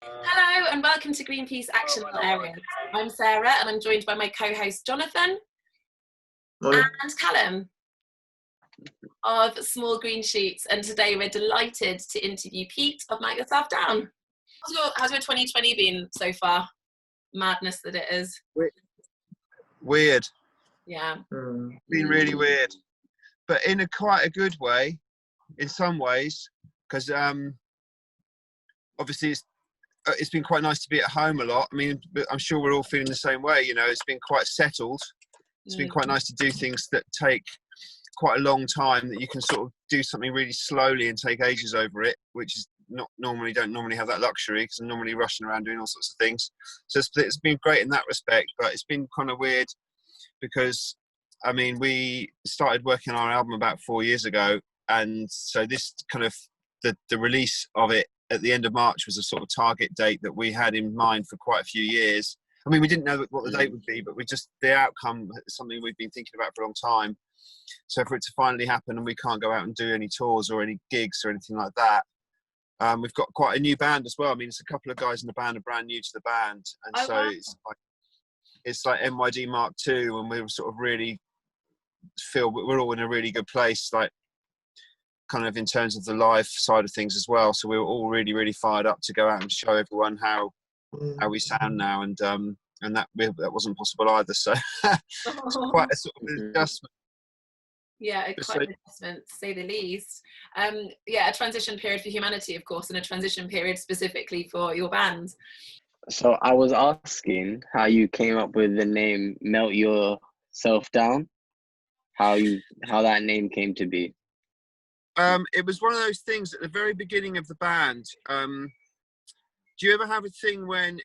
Hello and welcome to Greenpeace Actionable Areas. I'm Sarah and I'm joined by my co-host Jonathan and Callum of Small Green Shoots, and today we're delighted to interview Pete of Melt Yourself Down. How's your 2020 been so far? Madness that it is. Weird. Yeah. Been really weird, but in quite a good way in some ways, because obviously it's been quite nice to be at home a lot. I mean, I'm sure we're all feeling the same way. You know, it's been quite settled. It's been quite nice to do things that take quite a long time, that you can sort of do something really slowly and take ages over it, which is don't normally have that luxury, because I'm normally rushing around doing all sorts of things. So it's been great in that respect, but it's been kind of weird because, I mean, we started working on our album about 4 years ago, and so this kind of the release of it at the end of March was a sort of target date that we had in mind for quite a few years. I mean, we didn't know what the date would be, but the outcome is something we've been thinking about for a long time. So for it to finally happen, and we can't go out and do any tours or any gigs or anything like that. We've got quite a new band as well. I mean, it's a couple of guys in the band are brand new to the band, and Wow. it's like MYD Mark II, and we sort of really feel we're all in a really good place, like kind of in terms of the live side of things as well. So we were all really, really fired up to go out and show everyone how we sound now, and that wasn't possible either. So it's quite a sort of adjustment. Yeah, quite an adjustment, to say the least. Yeah, a transition period for humanity, of course, and a transition period specifically for your band. So I was asking how you came up with the name Melt Yourself Down, how that name came to be. It was one of those things at the very beginning of the band. Do you ever have a thing when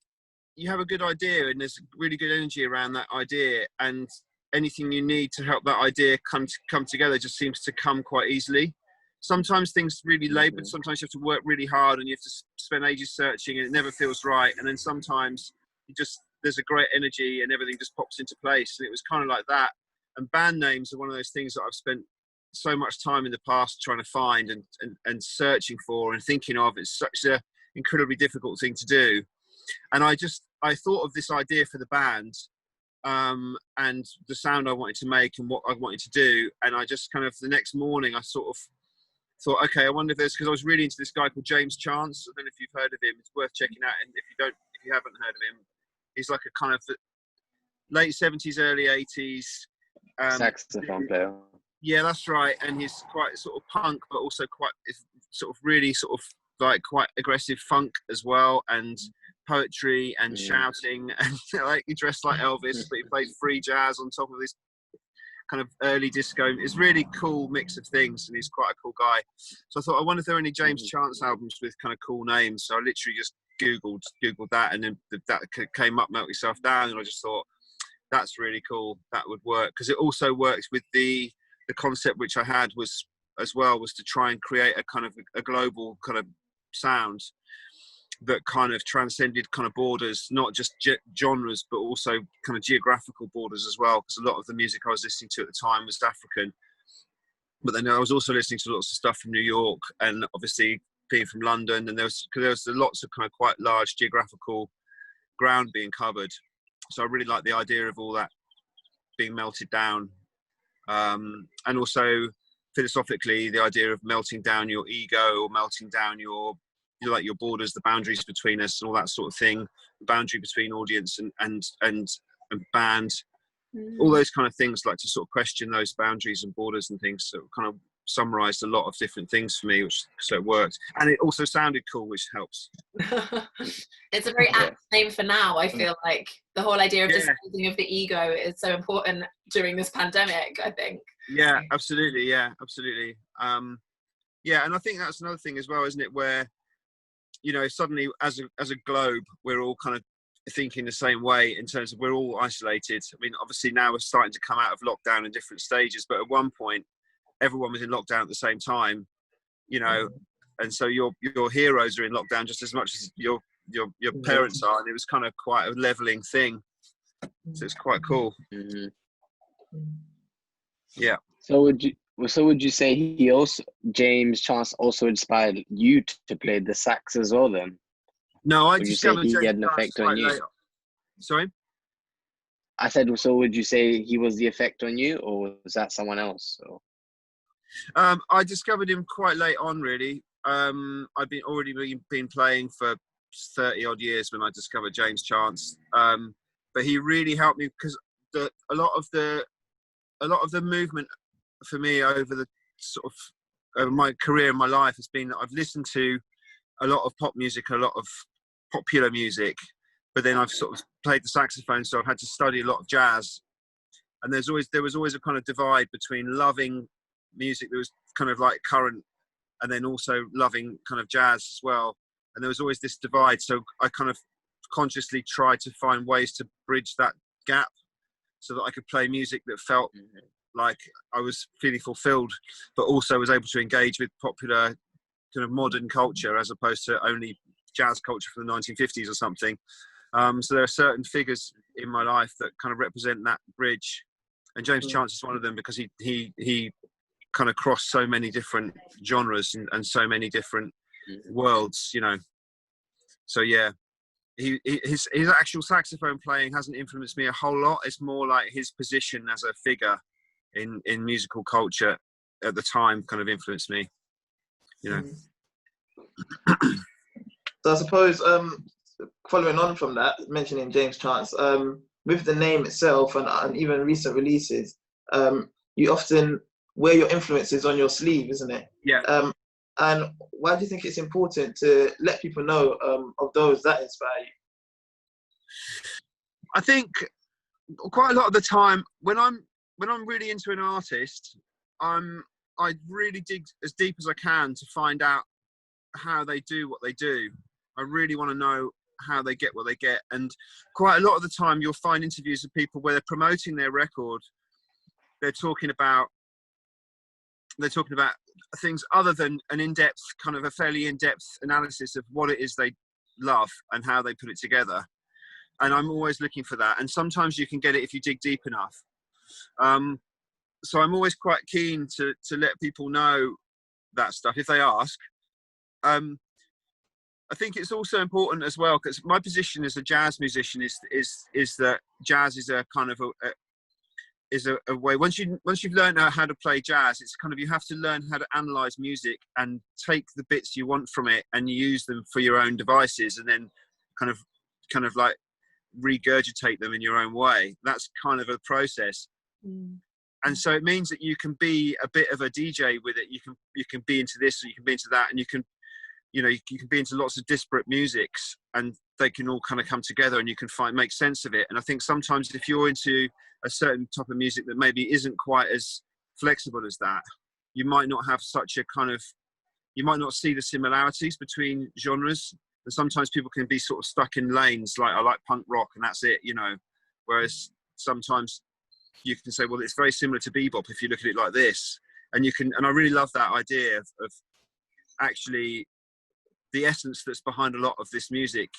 you have a good idea and there's really good energy around that idea, and anything you need to help that idea come together just seems to come quite easily? Sometimes things really laboured, sometimes you have to work really hard and you have to spend ages searching and it never feels right, and then sometimes there's a great energy and everything just pops into place, and it was kind of like that. And band names are one of those things that I've spent so much time in the past trying to find and searching for and thinking of. It's such an incredibly difficult thing to do, and I thought of this idea for the band, and the sound I wanted to make and what I wanted to do, and I just kind of the next morning I sort of thought, okay, I wonder if there's, because I was really into this guy called James Chance. I don't know if you've heard of him. It's worth checking out, and if you haven't heard of him, he's like a kind of late 70s, early 80s saxophone player. Yeah, that's right. And he's quite sort of punk, but also quite sort of really sort of like quite aggressive funk as well, and poetry and shouting, and like he dressed like Elvis, but he played free jazz on top of this kind of early disco. It's really cool mix of things, and he's quite a cool guy. So I thought, I wonder if there are any James Chance albums with kind of cool names. So I literally just googled that, and then that came up, Melt Yourself Down, and I just thought, that's really cool. That would work, because it also works with the concept which I had was to try and create a kind of a global kind of sound that kind of transcended kind of borders, not just genres, but also kind of geographical borders as well, because a lot of the music I was listening to at the time was African, but then I was also listening to lots of stuff from New York, and obviously being from London, and there was lots of kind of quite large geographical ground being covered. So I really like the idea of all that being melted down. And also philosophically, the idea of melting down your ego, or melting down your borders, the boundaries between us, and all that sort of thing, the boundary between audience and band, all those kind of things, like to sort of question those boundaries and borders and things. So it kind of summarized a lot of different things for me, so it worked, and it also sounded cool, which helps. It's a very apt name for now. I feel like the whole idea of disposing of the ego is so important during this pandemic, I think. Yeah, absolutely. Yeah, and I think that's another thing as well, isn't it, where, you know, suddenly as a globe, we're all kind of thinking the same way in terms of we're all isolated. I mean, obviously now we're starting to come out of lockdown in different stages, but at one point everyone was in lockdown at the same time, you know, and so your heroes are in lockdown just as much as your parents are, and it was kind of quite a leveling thing, so it's quite cool. Yeah. So would you say James Chance also inspired you to play the sax as well then? No, I Would you say discovered he James had an Chance effect on quite you? late. Sorry? I said, so would you say he was the effect on you, or was that someone else? Or? I discovered him quite late on, really. I've been playing for 30 odd years when I discovered James Chance. But he really helped me because a lot of the movement for me over the over my career and my life has been that I've listened to a lot of pop music, a lot of popular music, but then I've sort of played the saxophone, so I've had to study a lot of jazz. And there was always a kind of divide between loving music that was kind of like current, and then also loving kind of jazz as well. And there was always this divide. So I kind of consciously tried to find ways to bridge that gap so that I could play music that felt like I was feeling fulfilled, but also was able to engage with popular kind of modern culture as opposed to only jazz culture from the 1950s or something. So there are certain figures in my life that kind of represent that bridge. And James Chance is one of them because he kind of crossed so many different genres and so many different worlds, you know. So yeah, his actual saxophone playing hasn't influenced me a whole lot. It's more like his position as a figure in musical culture at the time kind of influenced me, you know. So I suppose following on from that, mentioning James Chance, with the name itself and even recent releases, you often wear your influences on your sleeve, isn't it? Yeah. And why do you think it's important to let people know of those that inspire you? I think quite a lot of the time when I'm really into an artist, I really dig as deep as I can to find out how they do what they do. I really want to know how they get what they get. And quite a lot of the time you'll find interviews of people where they're promoting their record. They're talking about things other than a fairly in-depth analysis of what it is they love and how they put it together. And I'm always looking for that. And sometimes you can get it if you dig deep enough. So I'm always quite keen to let people know that stuff if they ask. I think it's also important as well because my position as a jazz musician is that jazz is a kind of a way. Once you've learned how to play jazz, it's kind of, you have to learn how to analyze music and take the bits you want from it and use them for your own devices, and then kind of like regurgitate them in your own way. That's kind of a process. And so it means that you can be a bit of a DJ with it. You can be into this or you can be into that, and you can be into lots of disparate musics, and they can all kind of come together and you can make sense of it. And I think sometimes if you're into a certain type of music that maybe isn't quite as flexible as that, you might not have you might not see the similarities between genres. And sometimes people can be sort of stuck in lanes, like I like punk rock and that's it, you know. Whereas sometimes you can say, well, it's very similar to bebop if you look at it like this. And I really love that idea of actually the essence that's behind a lot of this music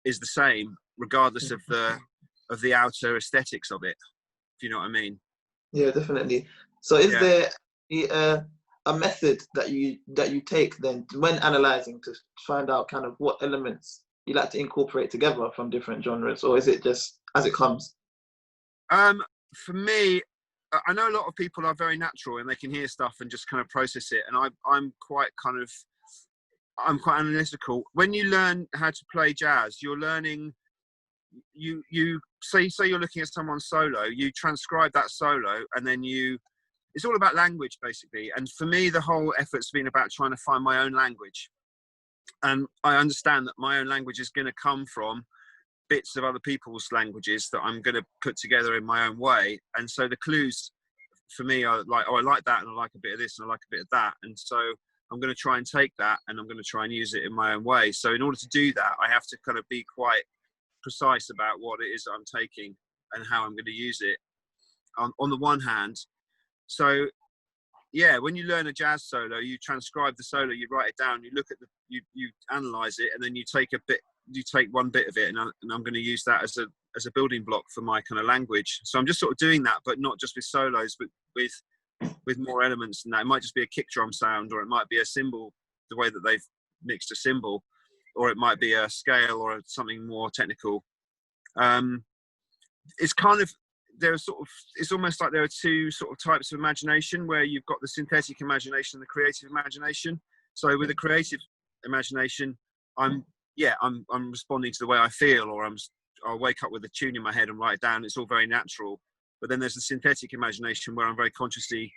is the same, regardless of the outer aesthetics of it, if you know what I mean. Yeah, definitely. So is there a method that you take then when analyzing to find out kind of what elements you like to incorporate together from different genres, or is it just as it comes? For me, I know a lot of people are very natural and they can hear stuff and just kind of process it, and I'm quite analytical. When you learn how to play jazz, you're learning. You say you're looking at someone's solo, you transcribe that solo, and then it's all about language basically. And for me, the whole effort's been about trying to find my own language. And I understand that my own language is going to come from bits of other people's languages that I'm going to put together in my own way. And so the clues for me are like, oh, I like that, and I like a bit of this, and I like a bit of that. And so I'm going to try and take that, and I'm going to try and use it in my own way. So in order to do that, I have to kind of be quite precise about what it is that I'm taking and how I'm going to use it on the one hand. So yeah, when you learn a jazz solo, you transcribe the solo, you write it down, you look at you analyze it, and then you take one bit of it, and I'm going to use that as a building block for my kind of language. So I'm just sort of doing that, but not just with solos, but with more elements than that. It might just be a kick drum sound, or it might be a cymbal, the way that they've mixed a cymbal. or it might be a scale or something more technical. It's kind of, it's almost like there are two sort of types of imagination, where you've got the synthetic imagination and the creative imagination. So with the creative imagination, I'm responding to the way I feel, or I'll wake up with a tune in my head and write it down. It's all very natural. But then there's the synthetic imagination, where I'm very consciously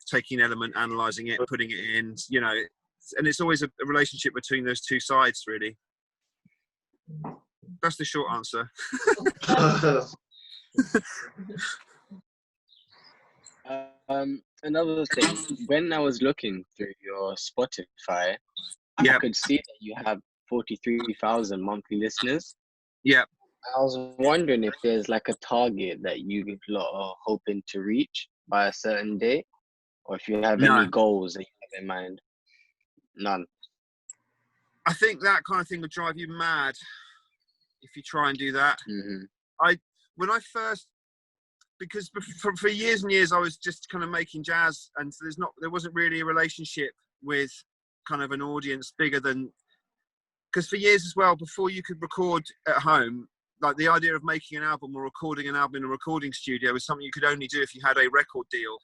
taking an element, analysing it, putting it in, you know, and it's always a relationship between those two sides, really. That's the short answer. Another thing, when I was looking through your Spotify, I could see that you have 43,000 monthly listeners. Yeah. I was wondering if there's like a target that you lot are hoping to reach by a certain date, or if you have any goals that you have in mind. None. I think that kind of thing would drive you mad if you try and do that. When I first, because for years and years I was just kind of making jazz, and so there wasn't really a relationship with kind of an audience bigger than, because for years as well, before you could record at home, like the idea of making an album or recording an album in a recording studio was something you could only do if you had a record deal.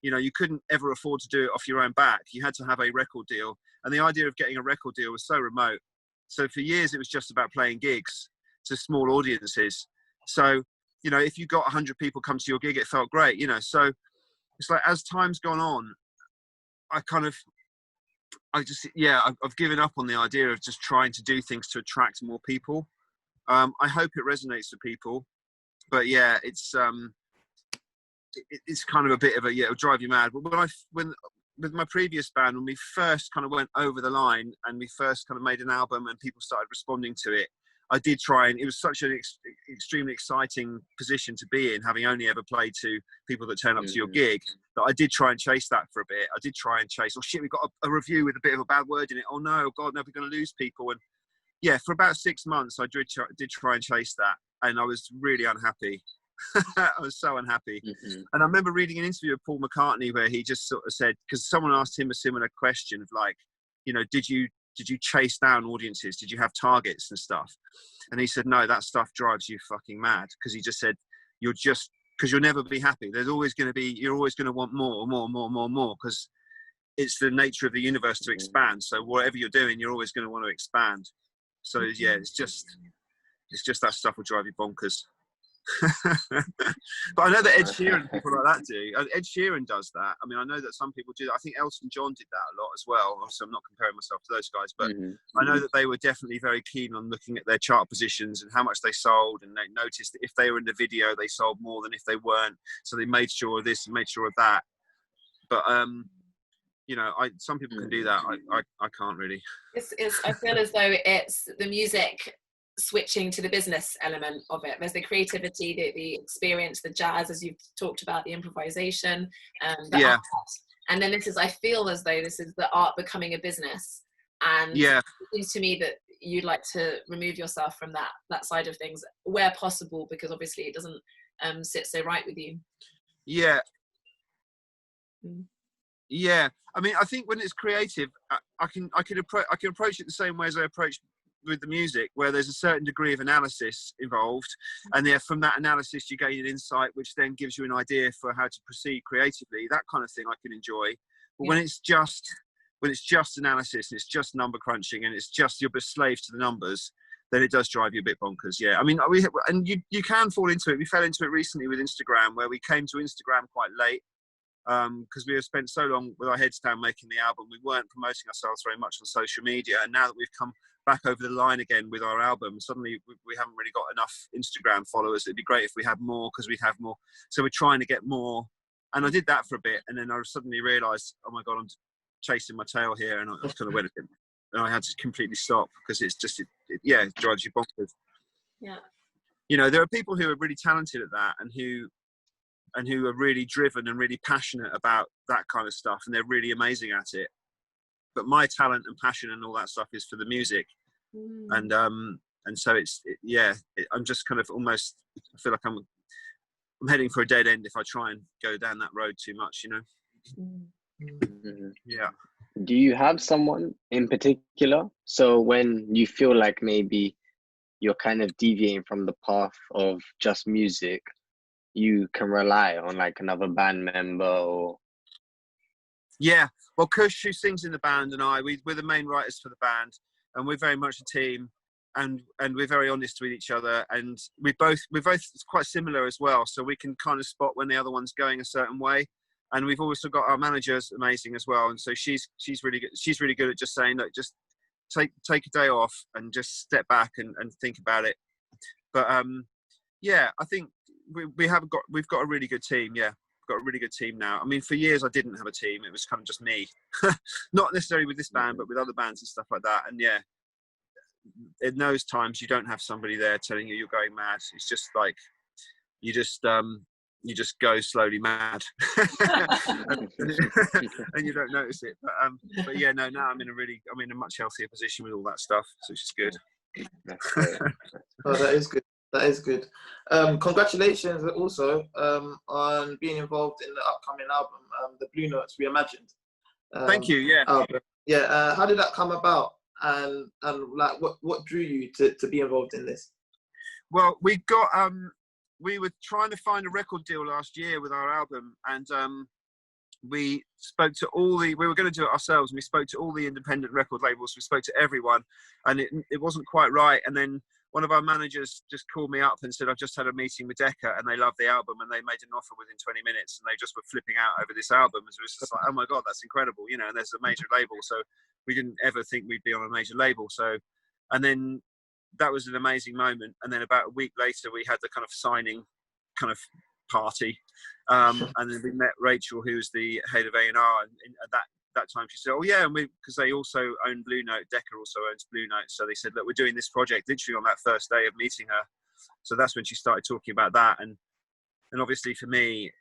You know, you couldn't ever afford to do it off your own back. You had to have a record deal, and the idea of getting a record deal was so remote. So for years it was just about playing gigs to small audiences. So, you know, if you got 100 people come to your gig, it felt great, you know. So it's like, as time's gone on, I've given up on the idea of just trying to do things to attract more people. I hope it resonates with people, but yeah, it's kind of a bit of it'll drive you mad. But when with my previous band, when we first kind of went over the line and we first kind of made an album and people started responding to it, I did try, and it was such an extremely exciting position to be in, having only ever played to people that turn up to your gig, that I did try and chase that for a bit. I did try and chase, oh shit, we've got a review with a bit of a bad word in it. Oh no, God, no, we're going to lose people. And yeah, for about 6 months, I did try and chase that, and I was really unhappy. I was so unhappy. And I remember reading an interview with Paul McCartney where he just sort of said, because someone asked him a similar question of like, you know, did you chase down audiences? Did you have targets and stuff? And he said, no, that stuff drives you fucking mad. Because he just said, because you'll never be happy. You're always going to want more, because it's the nature of the universe to expand. So whatever you're doing, you're always going to want to expand. So yeah, it's just that stuff will drive you bonkers. But I know that Ed Sheeran and people like that do. Ed Sheeran does that. I mean, I know that some people do that. I think Elton John did that a lot as well. Obviously, I'm not comparing myself to those guys, but I know that they were definitely very keen on looking at their chart positions and how much they sold, and they noticed that if they were in the video, they sold more than if they weren't. So they made sure of this and made sure of that. But you know, some people can do that. I can't really. I feel as though it's the music switching to the business element of it. There's the creativity, the experience, the jazz, as you've talked about, the improvisation, the art. And then I feel as though this is the art becoming a business. And it seems to me that you'd like to remove yourself from that side of things where possible, because obviously it doesn't sit so right with you. Yeah. I mean, I think when it's creative, I can approach it the same way as I approach with the music, where there's a certain degree of analysis involved, and from that analysis you gain an insight which then gives you an idea for how to proceed creatively. That kind of thing I can enjoy. But when it's just analysis and it's just number crunching and it's just you're a slave to the numbers, then it does drive you a bit bonkers. Yeah, I mean, you can fall into it. We fell into it recently with Instagram, where we came to Instagram quite late. Because we have spent so long with our heads down making the album, we weren't promoting ourselves very much on social media, and now that we've come back over the line again with our album, suddenly we haven't really got enough Instagram followers. It'd be great if we had more, because we'd have more. So we're trying to get more, and I did that for a bit, and then I suddenly realised, oh my God, I'm chasing my tail here, and I kind of went, and I had to completely stop, because it's just it drives you bonkers. Yeah, you know, there are people who are really talented at that, and who are really driven and really passionate about that kind of stuff, and they're really amazing at it. But my talent and passion and all that stuff is for the music. And so I'm just kind of almost, I feel like I'm heading for a dead end if I try and go down that road too much, you know. Yeah. Do you have someone in particular? So when you feel like maybe you're kind of deviating from the path of just music, you can rely on like another band member or... Yeah, well, Kush, who sings in the band, and we're the main writers for the band, and we're very much a team, and we're very honest with each other, and we're both quite similar as well, so we can kind of spot when the other one's going a certain way. And we've also got our manager's amazing as well, and so she's really good. She's really good at just saying, look, just take a day off and just step back and think about it. But yeah, I think we've got a really good team. Yeah, we've got a really good team now. I mean, for years I didn't have a team; it was kind of just me. Not necessarily with this band, but with other bands and stuff like that. And yeah, in those times you don't have somebody there telling you you're going mad. It's just like you just go slowly mad and you don't notice it. But yeah, no, now I'm in a much healthier position with all that stuff, so it's just good. Oh, that is good. That is good. Congratulations also on being involved in the upcoming album, the Blue Notes Reimagined. Thank you. Yeah. Album. Yeah. How did that come about? And like what drew you to be involved in this? Well, we were trying to find a record deal last year with our album, and we spoke to we were going to do it ourselves, and we spoke to all the independent record labels. We spoke to everyone, and it wasn't quite right. And then one of our managers just called me up and said, I've just had a meeting with Decca and they love the album, and they made an offer within 20 minutes, and they just were flipping out over this album. And so it was just like, oh my God, that's incredible. You know, and there's a major label. So we didn't ever think we'd be on a major label. So, and then that was an amazing moment. And then about a week later, we had the kind of signing kind of party. And then we met Rachel, who was the head of A&R. And at that time she said, oh yeah, and because they also own Blue Note, Decca also owns Blue Note. So they said, look, we're doing this project literally on that first day of meeting her. So that's when she started talking about that. And obviously for me,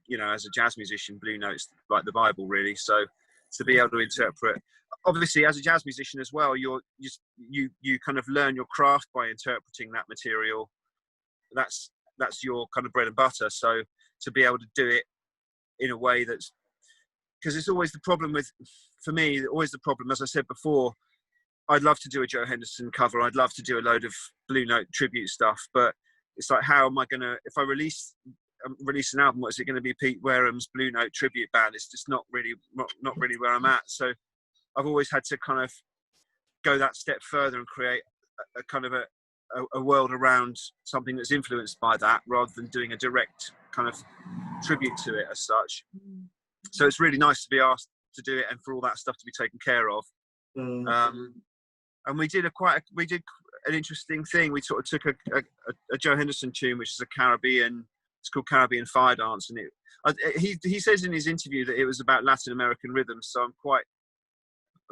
you know, as a jazz musician, Blue Note's like the Bible really. So to be able to interpret, obviously as a jazz musician as well, you kind of learn your craft by interpreting that material. That's your kind of bread and butter. So to be able to do it in a way that's, because it's always the problem for me, always the problem, as I said before, I'd love to do a Joe Henderson cover. I'd love to do a load of Blue Note tribute stuff, but it's like, how am I going to, if I release an album, what is it going to be? Pete Wareham's Blue Note tribute band? It's just not really where I'm at. So I've always had to kind of go that step further and create a kind of a world around something that's influenced by that, rather than doing a direct kind of tribute to it as such. So it's really nice to be asked to do it and for all that stuff to be taken care of. And we did an interesting thing. We sort of took a Joe Henderson tune, which is it's called Caribbean Fire Dance, and he says in his interview that it was about Latin American rhythms. So I'm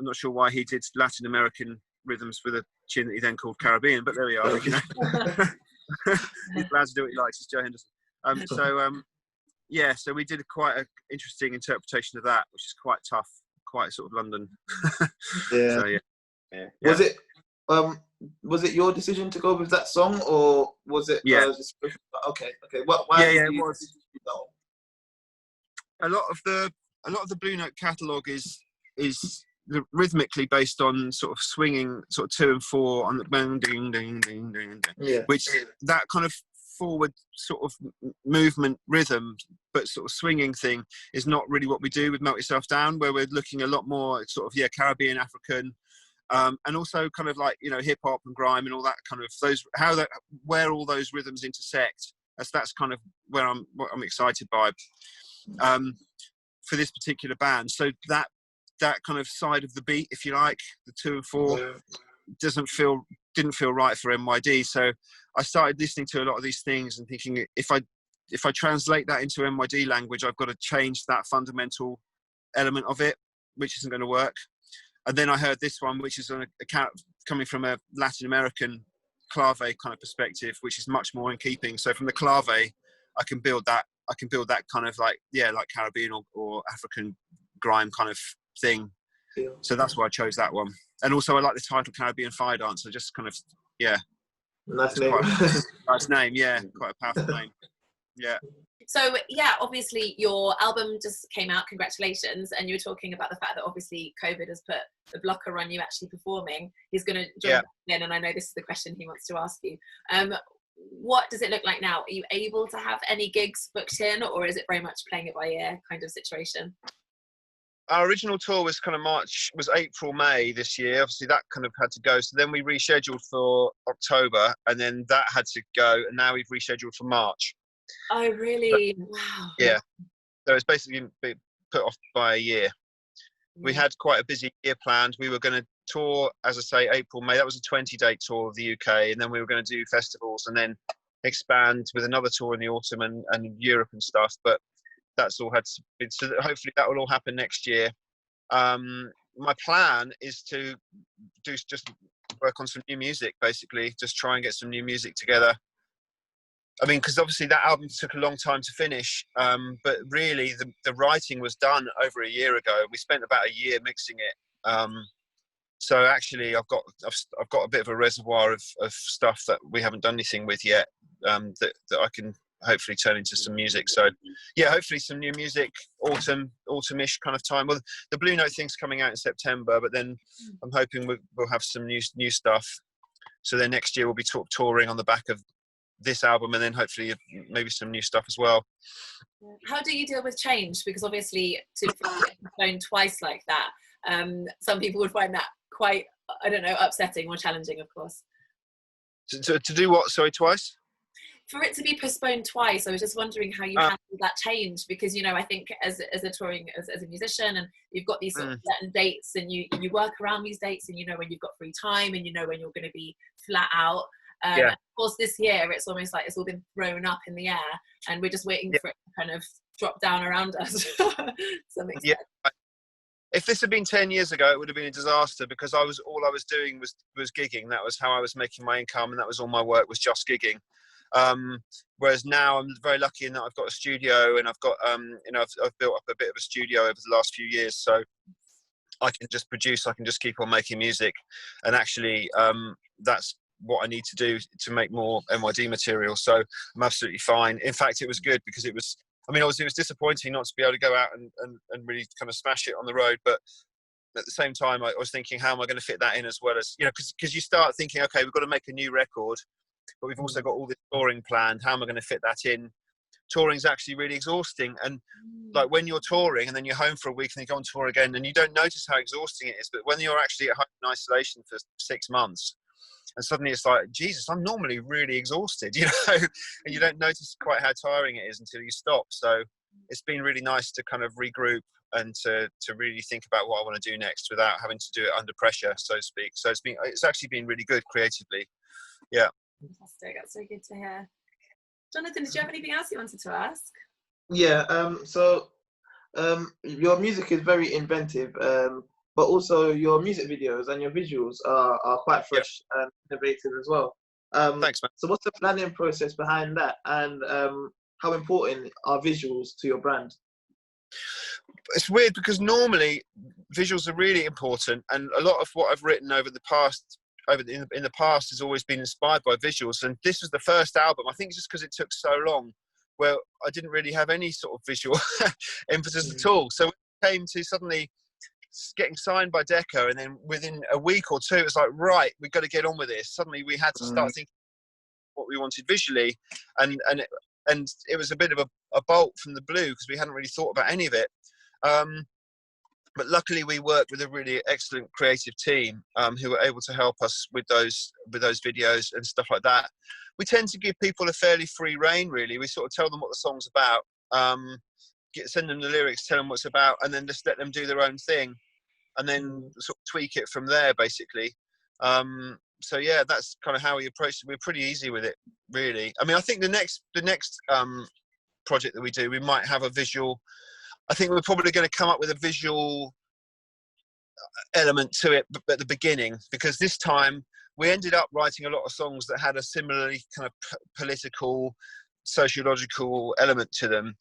not sure why he did Latin American rhythms with a tune that he then called Caribbean, but there we are. You know, he's allowed to do what he likes. It's Joe Henderson. Yeah, so we did quite an interesting interpretation of that, which is quite tough, quite sort of London. Yeah. So, yeah. Was it your decision to go with that song, or was it? Yeah. Okay. Why? Yeah, it was. A lot of the Blue Note catalogue is rhythmically based on sort of swinging, sort of 2 and 4 on the bang, ding, ding, ding, ding, ding, which that kind of forward sort of movement rhythm, but sort of swinging thing is not really what we do with Melt Yourself Down, where we're looking a lot more sort of Caribbean, African, and also kind of like, you know, hip hop and grime and all that kind of where all those rhythms intersect. That's kind of what I'm excited by for this particular band. So that kind of side of the beat, if you like, the 2 and 4 didn't feel right for MYD. So I started listening to a lot of these things and thinking, if I translate that into MYD language, I've got to change that fundamental element of it, which isn't going to work. And then I heard this one, which is coming from a Latin American clave kind of perspective, which is much more in keeping. So from the clave, I can build that kind of like Caribbean or African grime kind of thing. Yeah. So that's why I chose that one. And also I like the title Caribbean Fire Dance. So just kind of, nice name. Nice name, yeah, quite a powerful name. Yeah. So yeah, obviously your album just came out, congratulations, and you were talking about the fact that obviously COVID has put a blocker on you actually performing. He's going to join in, and I know this is the question he wants to ask you. What does it look like now? Are you able to have any gigs booked in, or is it very much playing it by ear kind of situation? Our original tour was kind of April, May this year. Obviously that kind of had to go. So then we rescheduled for October, and then that had to go. And now we've rescheduled for March. Oh, really? Wow. Yeah. So it's basically been put off by a year. We had quite a busy year planned. We were going to tour, as I say, April, May. That was a 20-date tour of the UK. And then we were going to do festivals and then expand with another tour in the autumn and Europe and stuff. But that's all had to be, so hopefully that will all happen next year. My plan is to just work on some new music, basically, just try and get some new music together. I mean, because obviously that album took a long time to finish, but really the writing was done over a year ago. We spent about a year mixing it. So actually, I've got a bit of a reservoir of stuff that we haven't done anything with yet, that I can hopefully turn into some music. So yeah, hopefully some new music, autumnish kind of time. Well, the Blue Note thing's coming out in September, but then I'm hoping we'll have some new stuff. So then next year we'll be touring on the back of this album, and then hopefully maybe some new stuff as well. How do you deal with change? Because obviously to get phone twice like that, some people would find that quite, I don't know, upsetting or challenging, of course. To do what? Sorry, twice? For it to be postponed twice, I was just wondering how you handle that change, because, you know, I think as a touring, as a musician, and you've got these sort of certain dates, and you work around these dates, and you know when you've got free time, and you know when you're going to be flat out. Of course, this year it's almost like it's all been thrown up in the air, and we're just waiting for it to kind of drop down around us. If this had been 10 years ago, it would have been a disaster, because all I was doing was gigging. That was how I was making my income, and that was all my work, was just gigging. Whereas now I'm very lucky in that I've got a studio, and I've got I've built up a bit of a studio over the last few years, so I can just produce, I can just keep on making music, and actually that's what I need to do to make more MYD material. So I'm absolutely fine. In fact, it was good, because it was disappointing not to be able to go out and really kind of smash it on the road, but at the same time I was thinking, how am I going to fit that in, as well as, you know, because you start thinking, okay, we've got to make a new record, but we've also got all this touring planned. How am I going to fit that in? Touring's actually really exhausting, and like when you're touring and then you're home for a week and you go on tour again, and you don't notice how exhausting it is, but when you're actually at home in isolation for 6 months, and suddenly it's like, Jesus, I'm normally really exhausted, you know, and you don't notice quite how tiring it is until you stop. So it's been really nice to kind of regroup and to really think about what I want to do next without having to do it under pressure, so to speak. So it's actually been really good creatively. Yeah. Fantastic. That's so good to hear. Jonathan, did you have anything else you wanted to ask? Yeah. Your music is very inventive. But also your music videos and your visuals are quite fresh and innovative as well. Thanks, man. So what's the planning process behind that, and how important are visuals to your brand? It's weird, because normally visuals are really important, and a lot of what I've written in the past has always been inspired by visuals. And this was the first album, I think, just because it took so long, where I didn't really have any sort of visual emphasis at all. So it came to suddenly getting signed by Decca, and then within a week or two it was like, right, we've got to get on with this. Suddenly we had to start thinking what we wanted visually, and it was a bit of a bolt from the blue, because we hadn't really thought about any of it, but luckily we worked with a really excellent creative team who were able to help us with those videos and stuff like that. We tend to give people a fairly free rein, really. We sort of tell them what the song's about, send them the lyrics, tell them what it's about, and then just let them do their own thing, and then sort of tweak it from there, basically. So yeah, that's kind of how we approached it. We're pretty easy with it, really. I mean, I think the next project that we do, we might have a visual. I think we're probably going to come up with a visual element to it at the beginning, because this time we ended up writing a lot of songs that had a similarly kind of political, sociological element to them,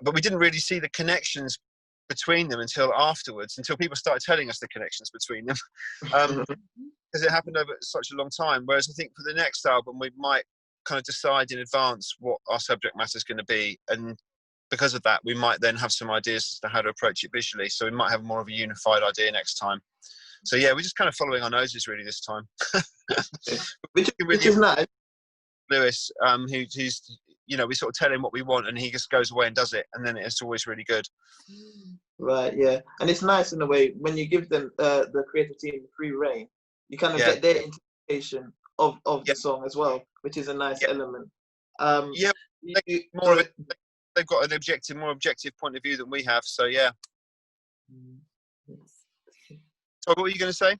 but we didn't really see the connections between them until afterwards, until people started telling us the connections between them, because it happened over such a long time. Whereas I think for the next album we might kind of decide in advance what our subject matter is going to be, and because of that, we might then have some ideas as to how to approach it visually. So we might have more of a unified idea next time. So yeah, we're just kind of following our noses really this time. which is nice. Lewis, who's we sort of tell him what we want, and he just goes away and does it, and then it's always really good. Right, yeah, and it's nice in a way when you give them the creative team free reign, you kind of get their interpretation of the song as well, which is a nice element. They've got an more objective point of view than we have. So yeah. So what were you going to say?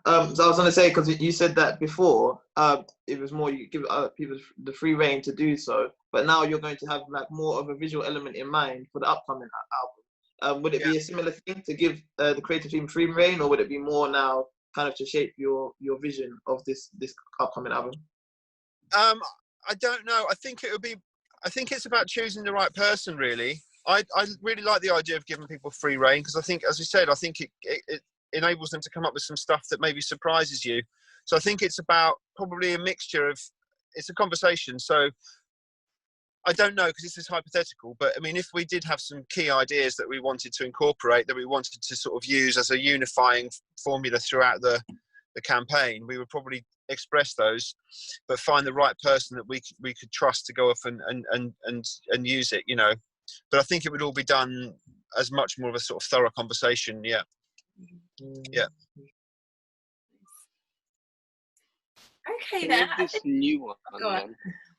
So I was going to say, because you said that before, it was more you give other people the free reign to do so, but now you're going to have like more of a visual element in mind for the upcoming album. Would it be a similar thing to give the creative team free reign, or would it be more now kind of to shape your vision of this upcoming album? I don't know. I think it's about choosing the right person, really. I really like the idea of giving people free reign, because I think, as we said, I think it enables them to come up with some stuff that maybe surprises you. So I think it's about probably a mixture of, it's a conversation. So I don't know, because this is hypothetical, but I mean, if we did have some key ideas that we wanted to incorporate, that we wanted to sort of use as a unifying formula throughout the campaign, we would probably express those, but find the right person that we could trust to go off and use it, But I think it would all be done as much more of a sort of thorough conversation. Yeah. Okay, then. With this new one, go on.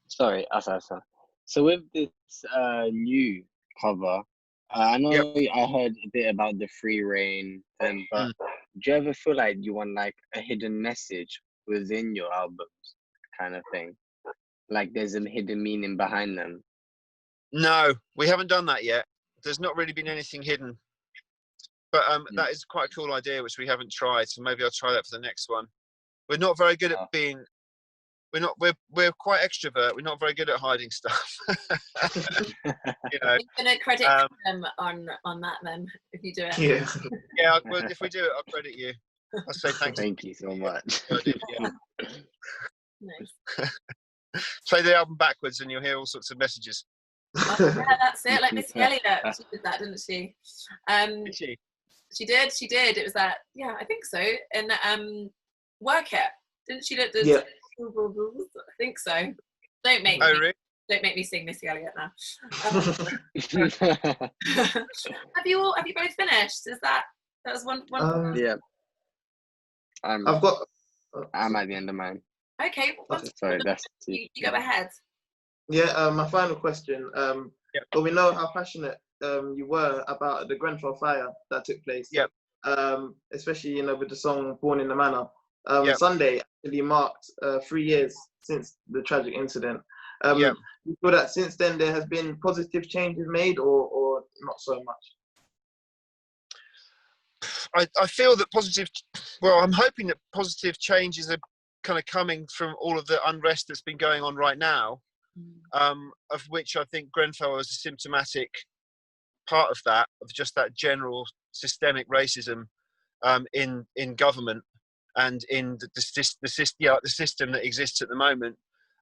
Sorry, Asa. So with this new cover, I know I heard a bit about the free reign thing, but do you ever feel like you want like a hidden message within your albums, kind of thing? Like there's a hidden meaning behind them? No, we haven't done that yet. There's not really been anything hidden. But that is quite a cool idea, which we haven't tried. So maybe I'll try that for the next one. We're not very good at being. We're quite extrovert. We're not very good at hiding stuff. I'm gonna credit them on that then, if you do it. Yeah. Well, if we do it, I'll credit you. I'll say thanks. Thank you so much. Nice. Play the album backwards, and you'll hear all sorts of messages. Oh, yeah, that's it. Like Missy Elliott, she did that, didn't she? Did she? She did. It was that. Yeah, I think so. And Work It, didn't she? I think so. Don't make me sing Missy Elliott now. Have you both finished? Is that was one? Yeah. I'm at the end of mine. Okay. Sorry, that's you go ahead. Yeah. My final question. But we know how passionate you were about the Grenfell fire that took place. Yep. Especially with the song "Born in the Manor." Sunday actually marked 3 years since the tragic incident. You feel that since then there has been positive changes made, or not so much? I feel that positive. Well, I'm hoping that positive changes are kind of coming from all of the unrest that's been going on right now, of which I think Grenfell is a symptomatic part of that, of just that general systemic racism in government and in the system that exists at the moment.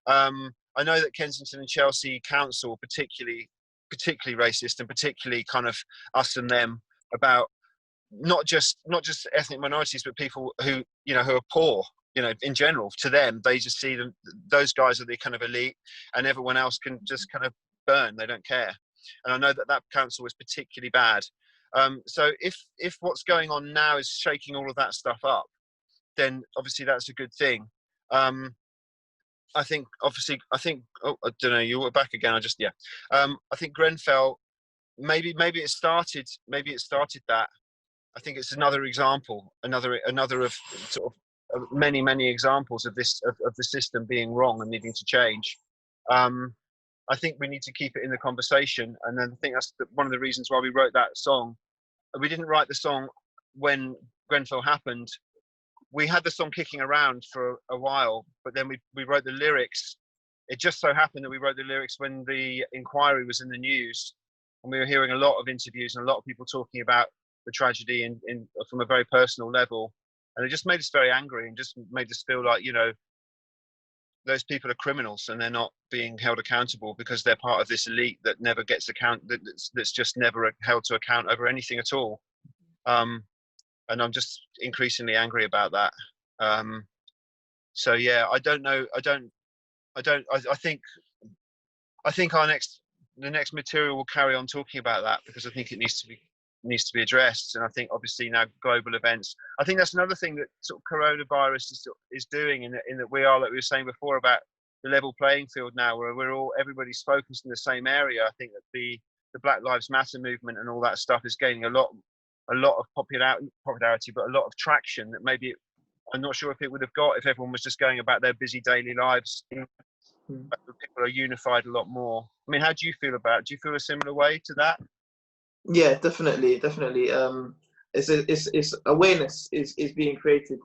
I know that Kensington and Chelsea Council particularly racist, and particularly kind of us and them about not just ethnic minorities, but people who are poor. In general, to them, they just see them. Those guys are the kind of elite, and everyone else can just kind of burn. They don't care. And I know that council is particularly bad. So if what's going on now is shaking all of that stuff up, then obviously that's a good thing. I think. Oh, I don't know. You were back again. I think Grenfell. Maybe it started. Maybe it started that. I think it's another example. Another of sort of many examples of this of the system being wrong and needing to change. I think we need to keep it in the conversation, and then I think that's one of the reasons why we wrote that song. We didn't write the song when Grenfell happened. We had the song kicking around for a while, but then we wrote the lyrics. It just so happened that we wrote the lyrics when the inquiry was in the news, and we were hearing a lot of interviews and a lot of people talking about the tragedy in from a very personal level. And it just made us very angry, and just made us feel like, those people are criminals and they're not being held accountable because they're part of this elite that never gets that's just never held to account over anything at all. And I'm just increasingly angry about that. So yeah, I don't know. I think the next material will carry on talking about that, because I think it needs to be addressed. And I think obviously now global events, I think that's another thing that sort of coronavirus is doing, in that we are, like we were saying before, about the level playing field now, where everybody's focused in the same area. I think that the Black Lives Matter movement and all that stuff is gaining a lot of popularity, but a lot of traction that maybe I'm not sure if it would have got if everyone was just going about their busy daily lives. People are unified a lot more. I mean, how do you feel about it? Do you feel a similar way to that? Yeah, definitely. It's awareness is being created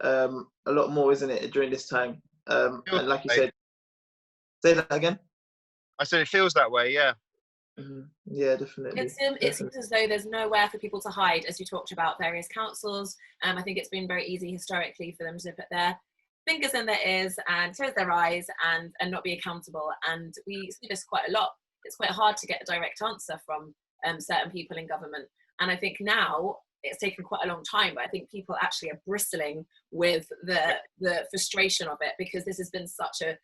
a lot more, isn't it, during this time? And like you said, say that again. I said it feels that way. Yeah. Yeah, definitely. It seems as though there's nowhere for people to hide, as you talked about various councils. I think it's been very easy historically for them to put their fingers in their ears and close their eyes and not be accountable. And we see this quite a lot. It's quite hard to get a direct answer from certain people in government. And I think now it's taken quite a long time, but I think people actually are bristling with the frustration of it, because this has been such a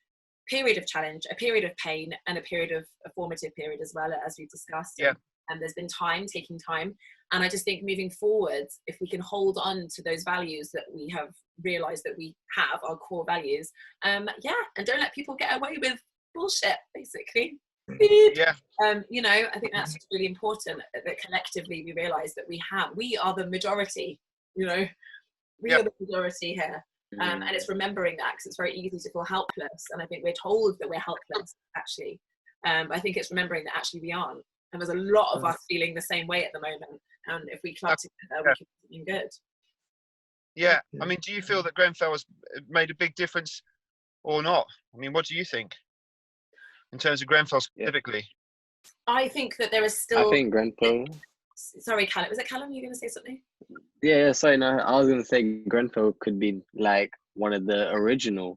period of challenge, a period of pain, and a period of a formative period as well, as we discussed. Yeah. And there's been taking time. And I just think moving forward, if we can hold on to those values that we have realized that we have, our core values, and don't let people get away with bullshit, basically. Yeah. You know, I think that's really important, that collectively we realize that we are the majority, you know, we are the majority here. And it's remembering that, because it's very easy to feel helpless, and I think we're told that we're helpless, actually. I think it's remembering that actually we aren't, and there's a lot of us feeling the same way at the moment, and if we club together, we can do something good. Yeah, I mean, do you feel that Grenfell has made a big difference or not? I mean, what do you think in terms of Grenfell specifically? I think that there is still... I think Grenfell... Sorry, Callum. Was it Callum? You were going to say something? Yeah, sorry, no, I was going to say Grenfell could be like one of the original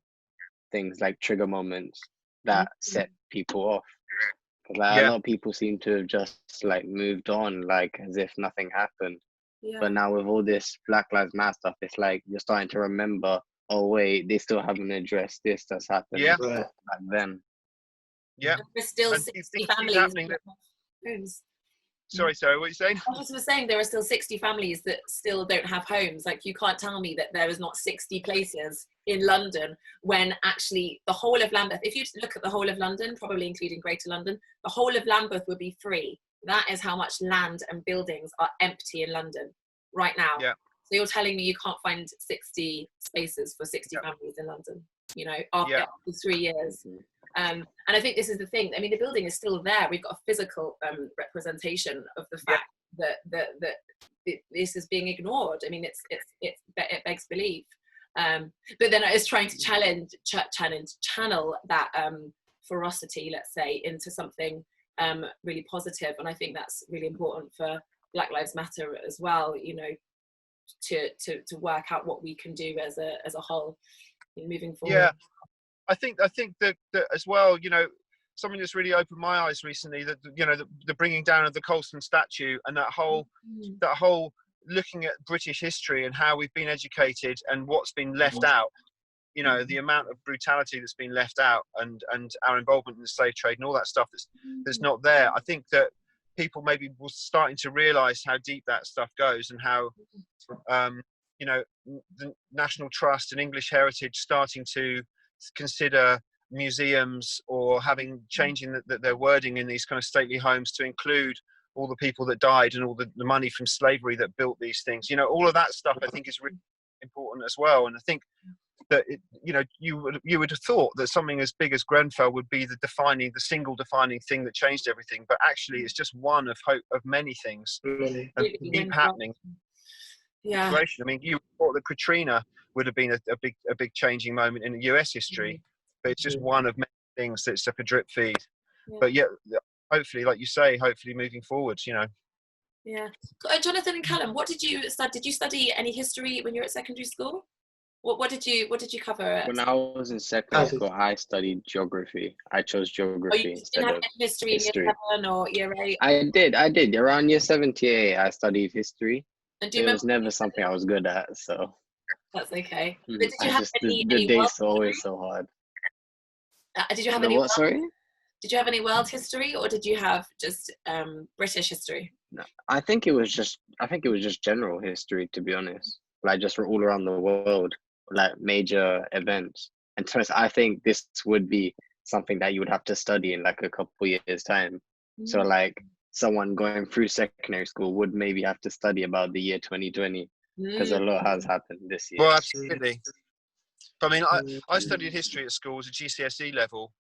things, like trigger moments that set people off. Like, a lot of people seem to have just like moved on, like as if nothing happened. But now with all this Black Lives Matter stuff, it's like you're starting to remember, oh wait, they still haven't addressed this that's happened back then. Yeah. There's still 60 families. Sorry, what are you saying? I was saying there are still 60 families that still don't have homes. Like, you can't tell me that there is not 60 places in London when actually the whole of Lambeth, if you look at the whole of London, probably including Greater London, the whole of Lambeth would be free. That is how much land and buildings are empty in London right now. Yeah. So you're telling me you can't find 60 spaces for 60 families in London, you know, after 3 years. And I think this is the thing. I mean, the building is still there. We've got a physical representation of the fact that this is being ignored. I mean, it begs belief. But then I was trying to channel that ferocity, let's say, into something really positive. And I think that's really important for Black Lives Matter as well. You know, to work out what we can do as a whole in moving forward. Yeah. I think that as well, you know, something that's really opened my eyes recently, that, you know, the bringing down of the Colston statue, and that whole looking at British history and how we've been educated and what's been left out, you know, the amount of brutality that's been left out, and our involvement in the slave trade and all that stuff that's not there. I think that people maybe were starting to realise how deep that stuff goes, and how you know, the National Trust and English Heritage starting to consider museums, or changing their wording in these kind of stately homes to include all the people that died and all the money from slavery that built these things. You know, all of that stuff I think is really important as well. And I think that you know, you would have thought that something as big as Grenfell would be the single defining thing that changed everything, but actually it's just one of many things that keep happening. Yeah. I mean, you thought that Katrina would have been a big changing moment in US history, but it's just one of many things that's like a drip feed. But hopefully, like you say, moving forwards, you know. Yeah. Jonathan and Callum, what did you study? Did you study any history when you were at secondary school? What did you cover at? When I was in secondary school, I studied geography. I chose geography instead of history in year 7 or year 8? I did. Around year 7 to year 8, I studied history. And it was never something I was good at, so. That's okay. But did you have the dates were always so hard. Did you have any? What? Sorry. Did you have any world history, or did you have just British history? No, I think it was just general history, to be honest. Like just all around the world, like major events. And to be honest, I think this would be something that you would have to study in like a couple years' time. So like someone going through secondary school would maybe have to study about the year 2020, because a lot has happened this year. Well, absolutely. But I mean, I studied history at school at a GCSE level,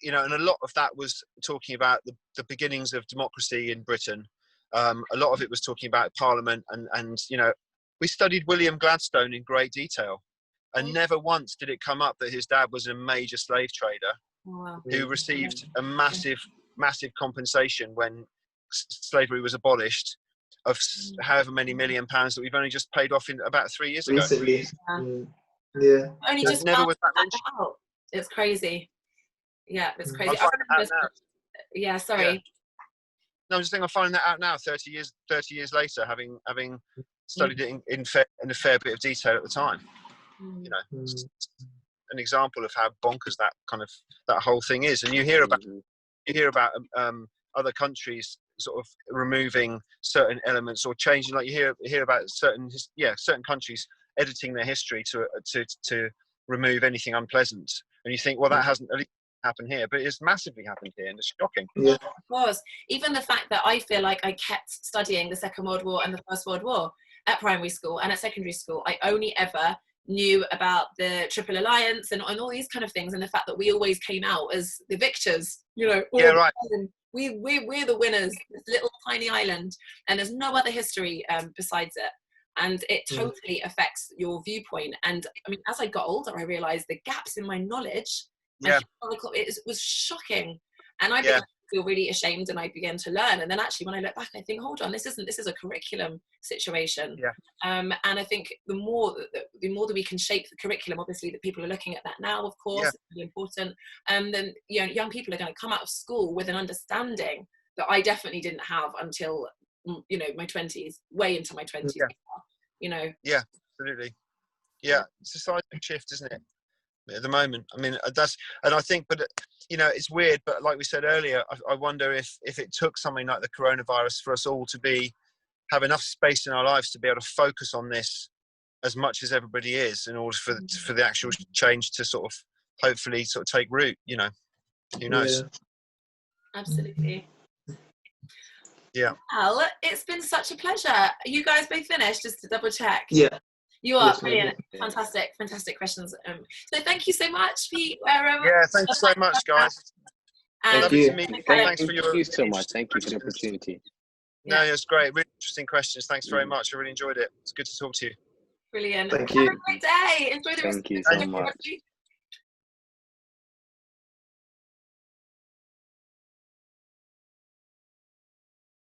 you know, and a lot of that was talking about the beginnings of democracy in Britain. A lot of it was talking about Parliament, and you know, we studied William Gladstone in great detail, and never once did it come up that his dad was a major slave trader who received a massive compensation when slavery was abolished, of however many £1 million that we've only just paid off in about 3 years ago. Recently. Yeah. Only just never was that mentioned. Out. It's crazy. Yeah, it's crazy. Yeah, sorry. Yeah. No, I'm just saying I'm finding that out now, 30 years later, having studied it in a fair bit of detail at the time. You know, it's an example of how bonkers that whole thing is. And you hear about other countries sort of removing certain elements or changing, like you hear about certain countries editing their history to remove anything unpleasant, and you think, well, that hasn't at least happened here, but it's massively happened here, and it's shocking. Yeah, of course. Even the fact that I feel like I kept studying the Second World War and the First World War at primary school and at secondary school, I only ever knew about the Triple Alliance and all these kind of things, and the fact that we always came out as the victors, you know. Yeah, right. We're the winners, this little tiny island, and there's no other history besides it. And it totally affects your viewpoint. And I mean, as I got older, I realized the gaps in my knowledge. It was shocking. And I began to feel really ashamed, and I began to learn. And then actually, when I look back, I think, hold on, this is a curriculum situation. Yeah. And I think the more that we can shape the curriculum, obviously that people are looking at that now, of course, it's really important. Then young people are going to come out of school with an understanding that I definitely didn't have until my 20s, way into my 20s. Yeah, absolutely. Yeah, it's a seismic shift, isn't it, at the moment? I mean, I think, but it's weird, but like we said earlier, I wonder if it took something like the coronavirus for us all to have enough space in our lives to be able to focus on this as much as everybody is, in order for the actual change to sort of hopefully sort of take root. Who knows? Yeah. Absolutely. Yeah. Well, it's been such a pleasure. Are you guys both finished? Just to double check. Yeah. You are brilliant. Fantastic questions. So thank you so much, Pete. Thanks so much, guys. Thank you. Thanks for your. Thank you so much. Thank you for the opportunity. No, it's great. Really interesting questions. Thanks very much. I really enjoyed it. It's good to talk to you. Brilliant. Thank you. Have a great day. Enjoy the rest of the day. Thank you so much.